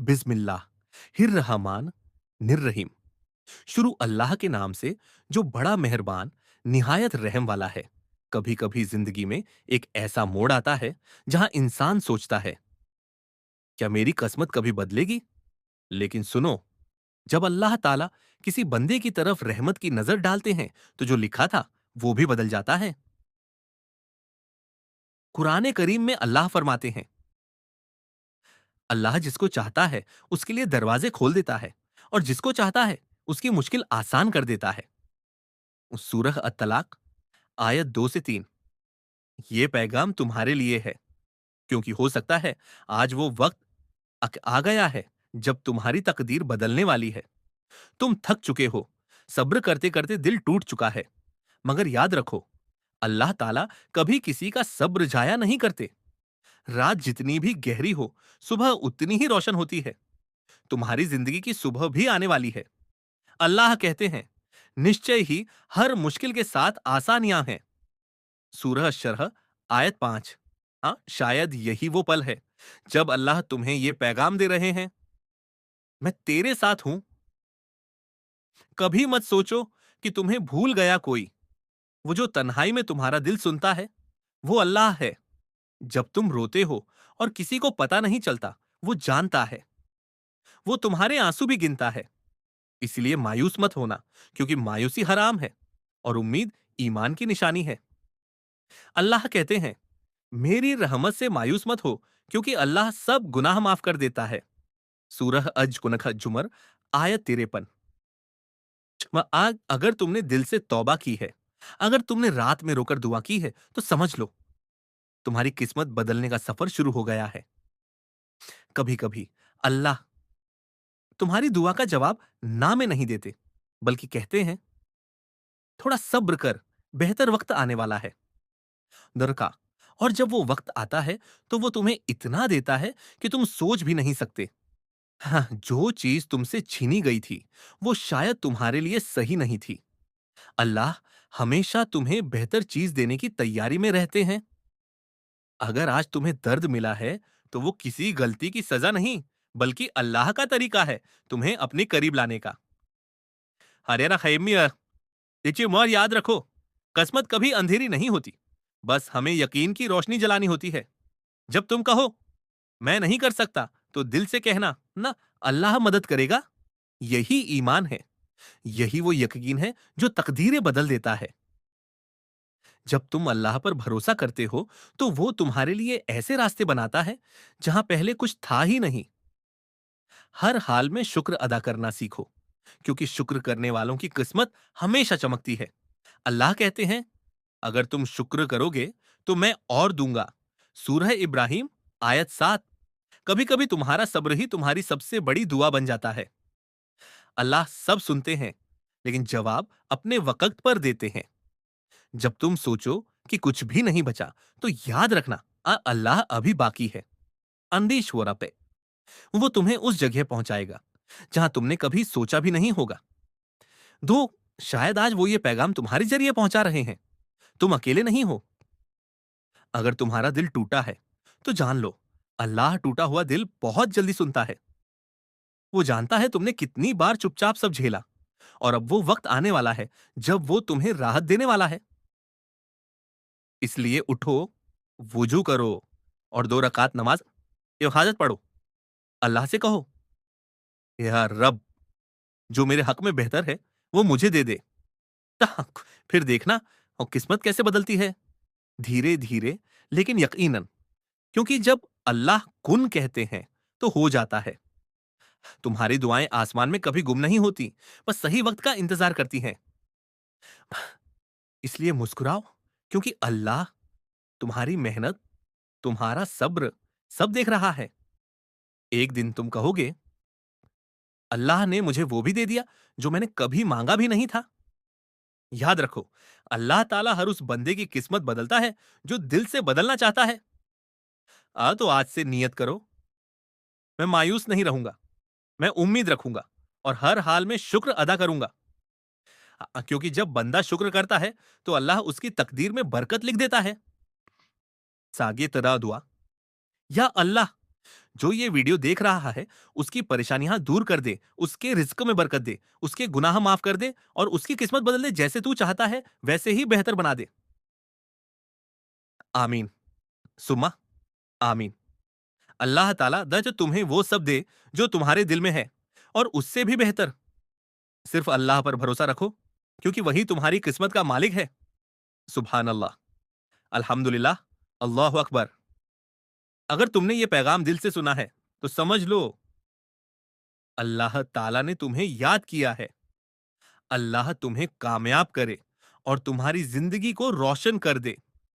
बिस्मिल्लाह, हिर रहमान, निर्रहीम। शुरू अल्लाह के नाम से जो बड़ा मेहरबान, निहायत रहम वाला है। कभी कभी जिंदगी में एक ऐसा मोड़ आता है जहां इंसान सोचता है, क्या मेरी किस्मत कभी बदलेगी? लेकिन सुनो, जब अल्लाह ताला किसी बंदे की तरफ रहमत की नजर डालते हैं तो जो लिखा था वो भी बदल जाता है। कुरान करीम में अल्लाह फरमाते हैं, अल्लाह जिसको चाहता है उसके लिए दरवाजे खोल देता है और जिसको चाहता है उसकी मुश्किल आसान कर देता है। सूरह अत-तलाक आयत 2 से 3। ये पैगाम तुम्हारे लिए है, क्योंकि हो सकता है आज वो वक्त आ गया है जब तुम्हारी तकदीर बदलने वाली है। तुम थक चुके हो, सब्र करते करते दिल टूट चुका है, मगर याद रखो, अल्लाह ताला कभी किसी का सब्र जाया नहीं करते। रात जितनी भी गहरी हो, सुबह उतनी ही रोशन होती है। तुम्हारी जिंदगी की सुबह भी आने वाली है। अल्लाह कहते हैं, निश्चय ही हर मुश्किल के साथ आसानियां हैं। सूरह शरह आयत 5। हाँ, शायद यही वो पल है जब अल्लाह तुम्हें ये पैगाम दे रहे हैं, मैं तेरे साथ हूं। कभी मत सोचो कि तुम्हें भूल गया कोई। वो जो तन्हाई में तुम्हारा दिल सुनता है, वो अल्लाह है। जब तुम रोते हो और किसी को पता नहीं चलता, वो जानता है। वो तुम्हारे आंसू भी गिनता है। इसलिए मायूस मत होना, क्योंकि मायूसी हराम है और उम्मीद ईमान की निशानी है। अल्लाह कहते हैं, मेरी रहमत से मायूस मत हो, क्योंकि अल्लाह सब गुनाह माफ कर देता है। सूरह अज कुनख जुमर आयत 53। अगर तुमने दिल से तौबा की है, अगर तुमने रात में रोकर दुआ की है, तो समझ लो तुम्हारी किस्मत बदलने का सफर शुरू हो गया है। कभी कभी अल्लाह तुम्हारी दुआ का जवाब ना में नहीं देते, बल्कि कहते हैं, थोड़ा सब्र कर, बेहतर वक्त आने वाला है। दरका और जब वो वक्त आता है तो वो तुम्हें इतना देता है कि तुम सोच भी नहीं सकते। हाँ, जो चीज तुमसे छीनी गई थी वो शायद तुम्हारे लिए सही नहीं थी। अल्लाह हमेशा तुम्हें बेहतर चीज देने की तैयारी में रहते हैं। अगर आज तुम्हें दर्द मिला है तो वो किसी गलती की सजा नहीं, बल्कि अल्लाह का तरीका है तुम्हें अपने करीब लाने का। हरेरा खैमी और याद रखो, किस्मत कभी अंधेरी नहीं होती, बस हमें यकीन की रोशनी जलानी होती है। जब तुम कहो मैं नहीं कर सकता, तो दिल से कहना ना, अल्लाह मदद करेगा। यही ईमान है। यही वो यकीन है जो तकदीरें बदल देता है। जब तुम अल्लाह पर भरोसा करते हो तो वो तुम्हारे लिए ऐसे रास्ते बनाता है जहां पहले कुछ था ही नहीं। हर हाल में शुक्र अदा करना सीखो, क्योंकि शुक्र करने वालों की किस्मत हमेशा चमकती है। अल्लाह कहते हैं, अगर तुम शुक्र करोगे तो मैं और दूंगा। सूरह इब्राहिम आयत 7। कभी कभी तुम्हारा सब्र ही तुम्हारी सबसे बड़ी दुआ बन जाता है। अल्लाह सब सुनते हैं, लेकिन जवाब अपने वक्त पर देते हैं। जब तुम सोचो कि कुछ भी नहीं बचा, तो याद रखना, अल्लाह अभी बाकी है। अंदीश्वरा पे वो तुम्हें उस जगह पहुंचाएगा जहां तुमने कभी सोचा भी नहीं होगा। दो शायद आज वो ये पैगाम तुम्हारे जरिए पहुंचा रहे हैं। तुम अकेले नहीं हो। अगर तुम्हारा दिल टूटा है तो जान लो, अल्लाह टूटा हुआ दिल बहुत जल्दी सुनता है। वो जानता है तुमने कितनी बार चुपचाप सब झेला, और अब वो वक्त आने वाला है जब वो तुम्हें राहत देने वाला है। इसलिए उठो, वुजू करो और 2 रकात नमाज या हाजत पढ़ो। अल्लाह से कहो, या रब, जो मेरे हक में बेहतर है वो मुझे दे दे। ताक, फिर देखना और किस्मत कैसे बदलती है, धीरे धीरे लेकिन यकीनन। क्योंकि जब अल्लाह कुन कहते हैं तो हो जाता है। तुम्हारी दुआएं आसमान में कभी गुम नहीं होती, बस सही वक्त का इंतजार करती हैं। इसलिए मुस्कुराओ, क्योंकि अल्लाह तुम्हारी मेहनत, तुम्हारा सब्र सब देख रहा है। एक दिन तुम कहोगे, अल्लाह ने मुझे वो भी दे दिया जो मैंने कभी मांगा भी नहीं था। याद रखो, अल्लाह ताला हर उस बंदे की किस्मत बदलता है जो दिल से बदलना चाहता है। तो आज से नियत करो, मैं मायूस नहीं रहूंगा, मैं उम्मीद रखूंगा और हर हाल में शुक्र अदा करूंगा। क्योंकि जब बंदा शुक्र करता है तो अल्लाह उसकी तकदीर में बरकत लिख देता है। सागे तरा दुआ, या अल्लाह, जो ये वीडियो देख रहा है, उसकी परेशानियाँ दूर कर दे, उसके रिज़्क में बरकत दे, उसके गुनाह माफ़ कर दे और उसकी किस्मत बदल दे जैसे तू चाहता है, वैसे ही बेहतर बना दे। आमीन, सुम्मा आमीन। अल्लाह ताला जो तुम्हें वो सब दे, जो तुम्हारे दिल में है और उससे भी बेहतर। सिर्फ़ अल्लाह पर भरोसा रखो, क्योंकि वही तुम्हारी किस्मत का मालिक है। सुभान अल्लाह, अल्हम्दुलिल्लाह, अल्लाहु अकबर। अगर तुमने ये पैगाम दिल से सुना है, तो समझ लो, अल्लाह ताला ने तुम्हें याद किया है। अल्लाह तुम्हें कामयाब करे और तुम्हारी ज़िंदगी को रोशन कर दे।